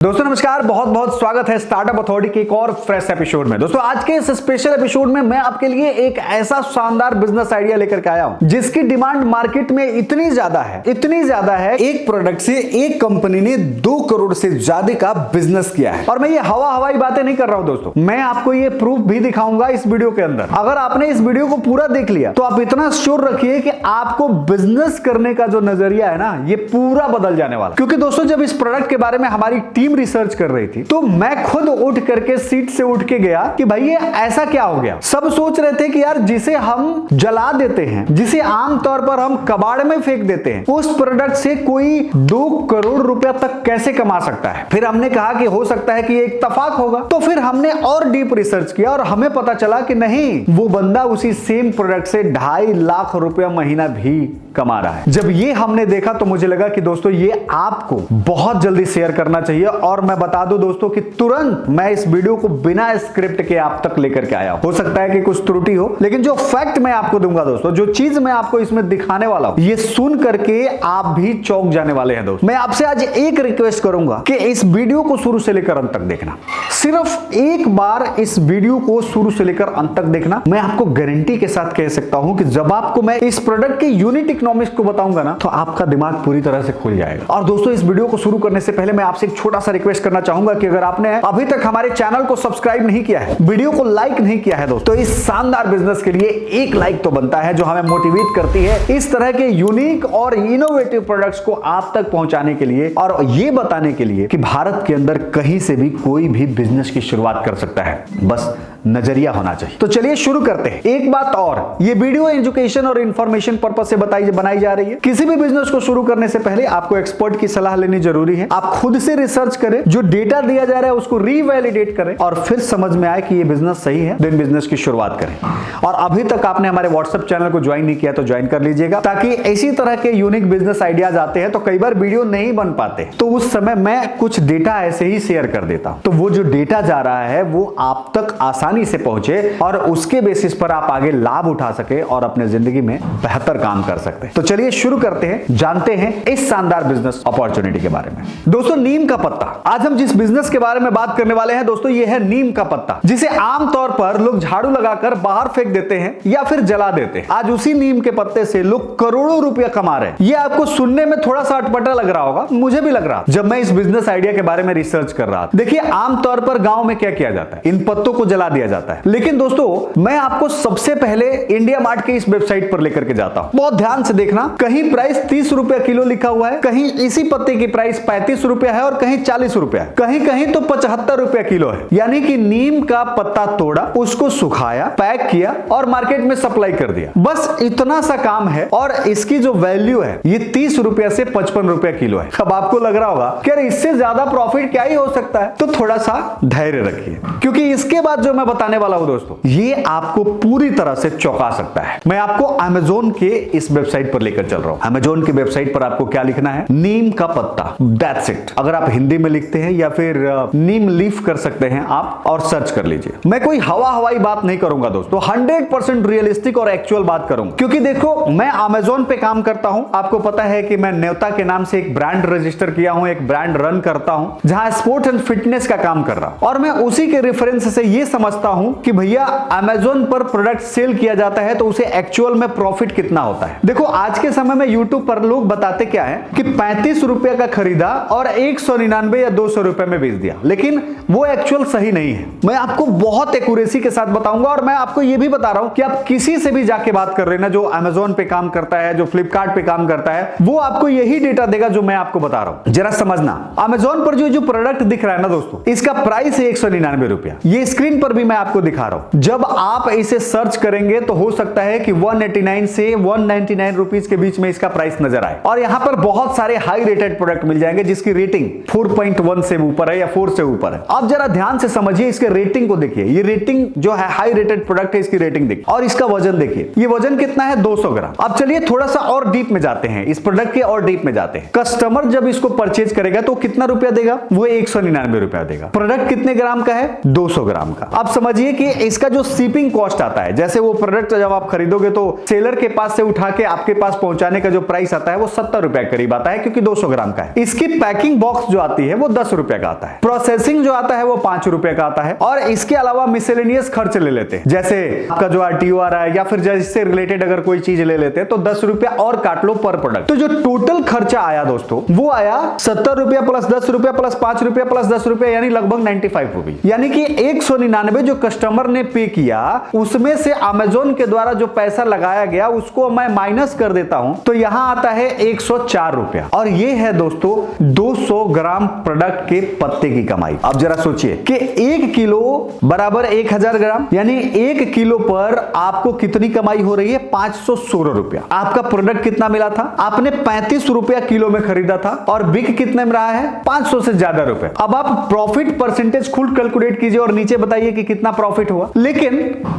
दोस्तों नमस्कार, बहुत बहुत स्वागत है स्टार्टअप अथॉरिटी के एक और फ्रेश एपिसोड में। दोस्तों आज के इस स्पेशल एपिसोड में मैं आपके लिए एक ऐसा शानदार बिजनेस आइडिया लेकर के आया हूं जिसकी डिमांड मार्केट में इतनी ज्यादा है, एक प्रोडक्ट से एक कंपनी ने 2 करोड़ से ज्यादा का बिजनेस किया है। और मैं ये हवाई बातें नहीं कर रहा हूं दोस्तों, मैं आपको ये प्रूफ भी दिखाऊंगा इस वीडियो के अंदर। अगर आपने इस वीडियो को पूरा देख लिया तो आप इतना श्योर रखिए कि आपको बिजनेस करने का जो नजरिया है ना, ये पूरा बदल जाने वाला। क्योंकि दोस्तों जब इस प्रोडक्ट के बारे में हमारी टीम रिसर्च कर रही थी तो मैं खुद उठ करके सीट से उठ के गया कि भाई ये ऐसा क्या हो गया। सब सोच रहे थे कि यार जिसे हम जला देते हैं, जिसे आमतौर पर हम कबाड़ में फेंक देते हैं, उस प्रोडक्ट से कोई 2 करोड़ रुपया तक कैसे कमा सकता है। फिर हमने कहा कि हो सकता है कि ये इत्तेफाक होगा। तो फिर हमने और डीप रिसर्च किया और हमें पता चला कि नहीं, वो बंदा उसी सेम प्रोडक्ट से 2.5 लाख रुपया महीना भी कमा रहा है। जब ये हमने देखा तो मुझे लगा कि दोस्तों ये आपको बहुत जल्दी शेयर करना चाहिए। और मैं बता दूं दोस्तों कि तुरंत मैं इस वीडियो को बिना स्क्रिप्ट के आप तक लेकर के आया हूं। हो सकता है कि कुछ त्रुटि हो, लेकिन जो फैक्ट मैं आपको दूंगा दोस्तों, जो चीज मैं आपको इसमें दिखाने वाला हूं, ये सुन करके आप भी चौंक जाने वाले हैं। दोस्तों मैं आपसे आज एक रिक्वेस्ट करूंगा कि इस वीडियो को शुरू से लेकर अंत तक देखना। सिर्फ एक बार इस वीडियो को शुरू से लेकर अंत तक देखना। मैं आपको गारंटी के साथ कह सकता हूं कि जब आपको मैं इस प्रोडक्ट के यूनिट इकोनॉमिक्स को बताऊंगा ना, तो आपका दिमाग पूरी तरह से खुल जाएगा। और दोस्तों इस वीडियो को शुरू करने से पहले मैं आपसे एक छोटा सा रिक्वेस्ट करना चाहूंगा कि अगर आपने अभी तक हमारे चैनल को सब्सक्राइब नहीं किया है, वीडियो को लाइक नहीं किया है दोस्तों, तो इस शानदार बिजनेस के लिए एक लाइक तो बनता है, जो हमें मोटिवेट करती है इस तरह के यूनिक और इनोवेटिव प्रोडक्ट्स को आप तक पहुंचाने के लिए और ये बताने के लिए कि भारत के अंदर कहीं से भी कोई भी बिजनेस की शुरुआत कर सकता है, बस नजरिया होना चाहिए। तो चलिए शुरू करते हैं। एक बात और, ये वीडियो एजुकेशन और इंफॉर्मेशन पर्पस से बनाई जा रही है। किसी भी बिजनेस को शुरू करने से पहले आपको एक्सपर्ट की सलाह लेनी जरूरी है। आप खुद से रिसर्च करें, जो डेटा दिया जा रहा है उसको रीवैलिडेट करें और फिर समझ में आए कि ये बिजनेस सही है, देन बिजनेस की शुरुआत करें। और अभी तक आपने हमारे व्हाट्सएप चैनल को ज्वाइन नहीं किया तो ज्वाइन कर लीजिएगा, ताकि इसी तरह के यूनिक बिजनेस आइडियाज आते हैं तो कई बार वीडियो नहीं बन पाते, तो उस समय मैं कुछ डेटा ऐसे ही शेयर कर देता हूं। तो वो जो डेटा जा रहा है वो आप तक आसानी से पहुंचे और उसके बेसिस पर आप आगे लाभ उठा सके और अपने जिंदगी में बेहतर काम कर सकते हैं। तो चलिए शुरू करते हैं, जानते हैं इस शानदार बिजनेस अपॉर्चुनिटी के बारे में। दोस्तों नीम का पत्ता, आज हम जिस बिजनेस के बारे में बात करने वाले हैं दोस्तों, ये है नीम का पत्ता, जिसे आमतौर पर लोग झाड़ू लगाकर बाहर फेंक देते हैं या फिर जला देते हैं। आज उसी नीम के पत्ते से लोग करोड़ों रुपया कमा रहे हैं। ये आपको सुनने में थोड़ा सा अटपटा लग रहा होगा, मुझे भी लग रहा जब मैं इस बिजनेस आइडिया के बारे में रिसर्च कर रहा था। देखिए आमतौर पर गांव में क्या किया जाता है, इन पत्तों को जला दिया जाता है। लेकिन दोस्तों मैं आपको सबसे पहले इंडिया मार्ट के इस वेबसाइट पर लेकर के जाता हूं। बहुत ध्यान से देखना, कहीं प्राइस 30 रुपया किलो लिखा हुआ है, कहीं इसी पत्ते की प्राइस 35 रुपया है और कहीं 40 रुपया है, कहीं कहीं तो 75 रुपया किलो है। यानी कि नीम का पत्ता तोड़ा, उसको सुखाया, पैक किया और मार्केट में सप्लाई कर दिया। बस इतना सा काम है और इसकी जो वैल्यू है ये 30 रुपया से 55 रुपया किलो है। अब आपको लग रहा होगा कि यार इससे ज्यादा प्रॉफिट क्या ही हो सकता है, तो थोड़ा सा धैर्य रखिए, क्योंकि इसके बाद जो मैं बताने वाला हूं दोस्तों, ये आपको पूरी तरह से चौंका सकता है। मैं आपको अमेज़न के इस वेबसाइट पर लेकर चल रहा हूं। अमेज़न की वेबसाइट पर आपको क्या लिखना है, नीम का पत्ता, दैट्स इट। अगर आप हिंदी में लिखते हैं या फिर नीम लीफ कर सकते हैं आप और सर्च कर लीजिए। मैं कोई हवाई बात नहीं करूंगा दोस्तों, 100% रियलिस्टिक और एक्चुअल बात करूंगा, क्योंकि देखो मैं अमेज़न पे काम करता हूं। आपको पता है कि मैं न्योता के नाम से एक ब्रांड रजिस्टर किया हूं, एक ब्रांड रन करता हूं जहां स्पोर्ट्स एंड फिटनेस का काम कर रहा हूं। और मैं उसी के रेफरेंस से ये समझता हूं कि भैया अमेज़न पर प्रोडक्ट सेल किया जाता है तो उसे एक्चुअल में प्रॉफिट कितना होता है। देखो आज के समय में यूट्यूब पर लोग बताते क्या है कि 35 रुपए का खरीदा और 199 या 200 रुपए में बेच दिया, लेकिन वो एक्चुअल सही नहीं है। मैं आपको बहुत एक्यूरेसी के साथ बताऊंगा और मैं आपको ये भी बता रहा हूं कि आप किसी से भी जाके बात कर रहे हैं ना, जो अमेज़न पे काम करता है, जो फ्लिपकार्ट पे काम करता है, वो आपको यही डेटा देगा जो मैं आपको बता रहा हूं। जरा समझना, अमेज़न पर जो प्रोडक्ट दिख रहा है ना दोस्तों, इसका प्राइस है 199 रुपया। ये स्क्रीन पर भी मैं आपको दिखा रहा हूं। जब आप इसे सर्च करेंगे तो हो सकता है कि 189 से 199 रुपीज के बीच में इसका प्राइस नजर आए। और यहां पर बहुत सारे हाई रेटेड प्रोडक्ट मिल जाएंगे जिसकी रेटिंग 4.1 से ऊपर है या 4 से ऊपर है। आप जरा ध्यान से समझिए, इसके रेटिंग को देखिए। ये रेटिंग जो है हाई रेटेड प्रोडक्ट है, इसकी रेटिंग देखिए और इसका वजन देखिए। ये वजन कितना है, 200 ग्राम। अब चलिए थोड़ा सा और डीप में जाते हैं, इस प्रोडक्ट के और डीप में जाते हैं। कस्टमर जब इसको परचेज करेगा तो कितना रुपया देगा, वो 199 रुपया देगा। प्रोडक्ट कितने ग्राम का है, 200 ग्राम का। अब समझिए कि इसका जो शिपिंग कॉस्ट आता है, जैसे वो प्रोडक्ट जब आप खरीदोगे तो सेलर के पास से उठा के आपके पास पहुंचाने का जो प्राइस आता है वो 70 रुपए करीब आता है, क्योंकि 200 ग्राम का है। इसकी पैकिंग बॉक्स जो आती है वो 10 रुपए का आता है, प्रोसेसिंग जो आता है वो 5 रुपए का आता है, और इसके अलावा मिसलेनियस खर्च ले लेते हैं, जैसे आपका जो आरटीओ आ रहा है या फिर जिससे रिलेटेड अगर कोई चीज ले लेते हैं तो 10 रुपया और काट लो पर प्रोडक्ट। तो जो टोटल खर्चा आया दोस्तों वो आया 70 रुपया प्लस 10 रुपया प्लस 5 रुपया प्लस 10 रुपया, यानी लगभग 95 रुपये। यानी कि 199 जो कस्टमर ने पे किया उसमें से अमेजोन के द्वारा जो पैसा लगाया गया उसको मैं माइनस कर देता हूं तो यहां आता है 104 रुपया, और ये है दोस्तों 200 ग्राम प्रोडक्ट के पत्ते की कमाई। अब जरा सोचिए कि 1 किलो बराबर 1000 ग्राम, यानी 1 किलो पर आपको कितनी कमाई हो रही है? 516 रुपया। आपका प्रोडक्ट कितना मिला था? आपने 35 रुपया किलो में खरीदा था और बिक कितने में रहा है? 500 से ज्यादा रुपए। अब आप प्रॉफिट परसेंटेज खुद कैलकुलेट कीजिए और नीचे बताइए कि कितना प्रॉफिट हुआ। लेकिन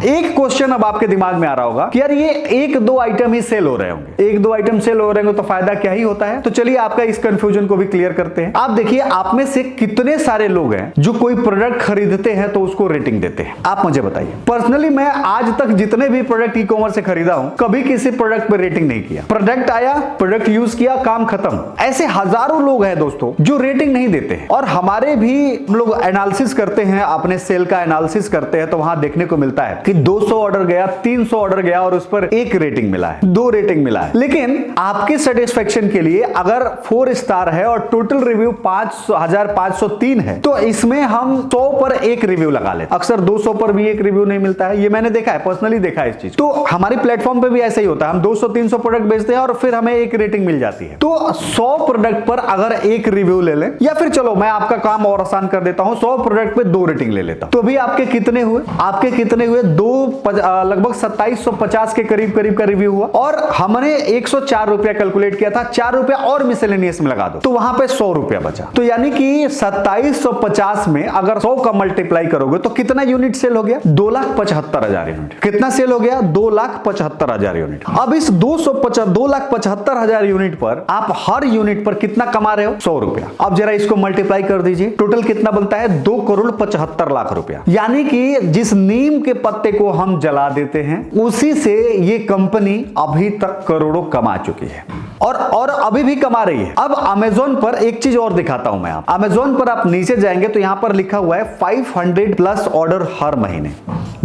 एक क्वेश्चन अब आपके दिमाग में आ रहा होगा कि यार ये 1-2 आइटम ही सेल हो रहे होंगे, 1-2 आइटम सेल हो रहे होंगे तो फायदा क्या ही होता है। तो चलिए आपका इस कंफ्यूजन को भी क्लियर करते हैं। आप देखिए आप में से कितने सारे लोग हैं जो कोई प्रोडक्ट खरीदते हैं तो उसको रेटिंग देते हैं? आप मुझे बताइए। पर्सनली मैं आज तक जितने भी प्रोडक्ट ई कॉमर्स से खरीदा हूं कभी किसी प्रोडक्ट पर रेटिंग नहीं किया। प्रोडक्ट आया, प्रोडक्ट यूज किया, काम खत्म। ऐसे हजारों लोग हैं दोस्तों जो रेटिंग नहीं देते हैं, और हमारे भी हम लोग एनालिसिस करते हैं, अपने सेल का एनालिसिस करते हैं तो वहां देखने को मिलता है कि 200 ऑर्डर गया, 300 ऑर्डर गया और उस पर 1 रेटिंग मिला है, 2 रेटिंग मिला है। लेकिन आपके सेटिस्फेक्शन के लिए अगर 4 स्टार है और टोटल रिव्यू 5503 है तो इसमें हम 100 पर 1 रिव्यू लगा लेते। अक्सर 200 पर भी 1 रिव्यू नहीं मिलता है, ये मैंने देखा है, पर्सनली देखा है इस चीज। तो हमारे प्लेटफॉर्म पे भी ऐसा ही होता है, हम 200-300 प्रोडक्ट बेचते हैं और फिर हमें 1 रेटिंग मिल जाती है। तो 100 प्रोडक्ट पर अगर 1 रिव्यू ले लें, या फिर चलो मैं आपका काम और आसान कर देता हूं, 100 प्रोडक्ट पे 2 रेटिंग ले लेता हूं, तो भी आपके कितने हुए? आपके कितने हुए? लगभग 2750 के करीब का रिव्यू हुआ, और हमने 104 रुपया कैलकुलेट किया था, 4 रुपया और मिसलेनियस में लगा दो तो वहां पे 100 रुपया बचा। तो यानी कि 2750 में अगर 100 का मल्टीप्लाई करोगे तो कितना यूनिट सेल हो गया? 2,75,000 यूनिट। कितना सेल हो गया? 2,75,000 यूनिट। अब इस 2,75,000 यूनिट पर आप हर यूनिट पर कितना कमा रहे हो? 100 रुपया। अब जरा इसको मल्टीप्लाई कर दीजिए, टोटल कितना बनता है? 2,75,00,000 रुपया। यानी कि जिस नीम के पत्ते को हम जला देते हैं उसी से ये कंपनी अभी तक करोड़ों कमा चुकी है, और अभी भी कमा रही है। अब अमेजोन पर एक चीज और दिखाता हूं मैं। आप अमेजोन पर आप नीचे जाएंगे तो यहां पर लिखा हुआ है 500 प्लस ऑर्डर हर महीने,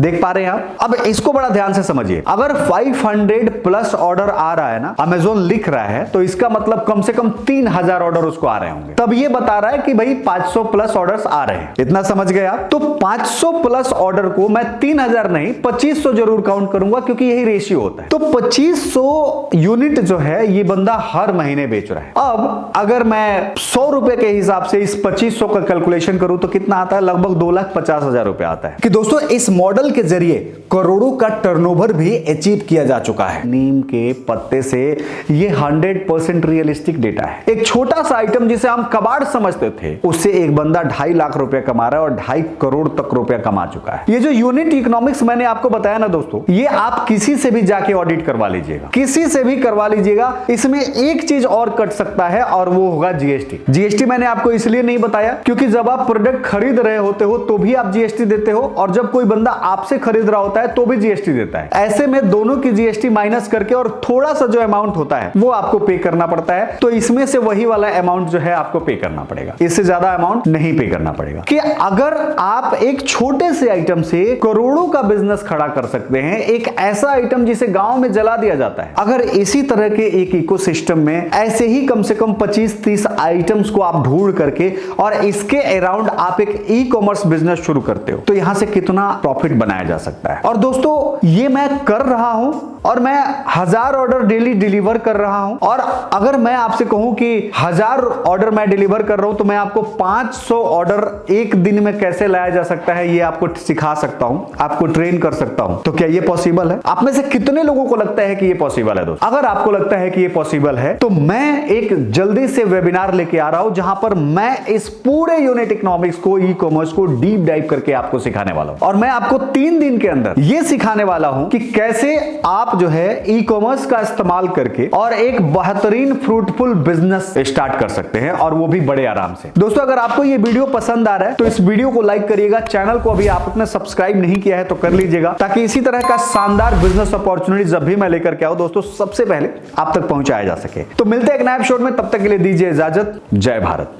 देख पा रहे हैं आप? अब इसको बड़ा ध्यान से समझिए। अगर 500 प्लस ऑर्डर आ रहा है ना, अमेजोन लिख रहा है, तो इसका मतलब कम से कम 3000 ऑर्डर उसको आ रहे होंगे, तब ये बता रहा है कि भाई 500 प्लस ऑर्डर्स आ रहे हैं। इतना समझ गए आप? तो 500 प्लस ऑर्डर को मैं 3000 नहीं 2500 जरूर काउंट करूंगा, क्योंकि यही रेशियो होता है। तो 2500 यूनिट जो है ये बंदा हर महीने बेच रहा है। अब अगर मैं 100 रुपए के हिसाब से इस 2500 का कैलकुलेशन करूं तो कितना आता है? लगभग 2,50,000 रुपए आता है। कि दोस्तों इस मॉडल के जरिए करोड़ों का टर्नओवर भी अचीव किया जा चुका है। नीम के पत्ते से ये 100% रियलिस्टिक डेटा है। एक छोटा सा आइटम जिसे हम कबाड़ समझते थे, उससे एक बंदा 2.5 लाख रुपए कमा रहा है और 2.5 करोड़ तक रुपया कमा चुका है। ये जो यूनिट इकोनॉमिक्स मैंने आपको बताया ना दोस्तों, ये आप किसी से भी जाके ऑडिट करवा लीजिएगा, किसी से भी करवा लीजिएगा। इसमें एक चीज और कट सकता है और वो होगा जीएसटी। जीएसटी मैंने आपको इसलिए नहीं बताया क्योंकि जब आप प्रोडक्ट खरीद रहे होते हो तो भी आप जीएसटी देते हो, और जब कोई बंदा आपसे खरीद रहा होता है तो भी जीएसटी देता है। ऐसे में दोनों की जीएसटी माइनस करके और थोड़ा सा जो अमाउंट होता है वो आपको पे करना पड़ता है। तो इसमें से वही वाला अमाउंट जो है आपको पे करना पड़ेगा, इससे ज्यादा अमाउंट नहीं पे करना पड़ेगा। कि अगर आप एक छोटे से आइटम से करोड़ों का बिजनेस खड़ा कर सकते हैं, एक ऐसा आइटम जिसे गांव में जला दिया जाता है, अगर इसी तरह के एक इकोसिस्टम में ऐसे ही कम से कम 25-30 आइटम्स को आप ढूंढ करके और इसके अराउंड आप एक ई कॉमर्स बिजनेस शुरू करते हो तो यहां से कितना प्रॉफिट बनाया जा सकता है। और दोस्तों ये मैं कर रहा हूं और मैं 1000 ऑर्डर डेली डिलीवर कर रहा हूं, और अगर मैं आपसे कहूं कि 1000 ऑर्डर मैं डिलीवर कर रहा हूं तो मैं आपको 500 ऑर्डर एक दिन में कैसे लाया जा सकता है ये आपको सिखा सकता हूं, आपको ट्रेन कर सकता हूं। तो क्या ये पॉसिबल है? आप में से कितने लोगों को लगता है कि ये पॉसिबल है दोस्तों? अगर आपको लगता है कि ये पॉसिबल है तो मैं एक जल्दी से वेबिनार लेके आ रहा हूं जहां पर मैं इस पूरे यूनिट इकोनॉमिक्स को, ई कॉमर्स को डीप डाइव करके आपको सिखाने वाला हूं, और मैं आपको 3 दिन के अंदर ये सिखाने वाला हूं कि कैसे आप जो है ई कॉमर्स का इस्तेमाल करके और एक बेहतरीन फ्रूटफुल बिजनेस स्टार्ट कर सकते हैं, और वो भी बड़े आराम से। दोस्तों अगर आपको ये वीडियो पसंद आ रहा है तो इस वीडियो को लाइक करिएगा, चैनल को अभी आपने सब्सक्राइब नहीं किया है तो कर लीजिएगा, ताकि इसी तरह का शानदार बिजनेस अपॉर्चुनिटी जब भी मैं लेकर के आऊं दोस्तों सबसे पहले आप तक पहुंचाया जा सके। तो मिलते हैं एक नए एपिसोड में, तब तक के लिए दीजिए इजाजत। जय भारत।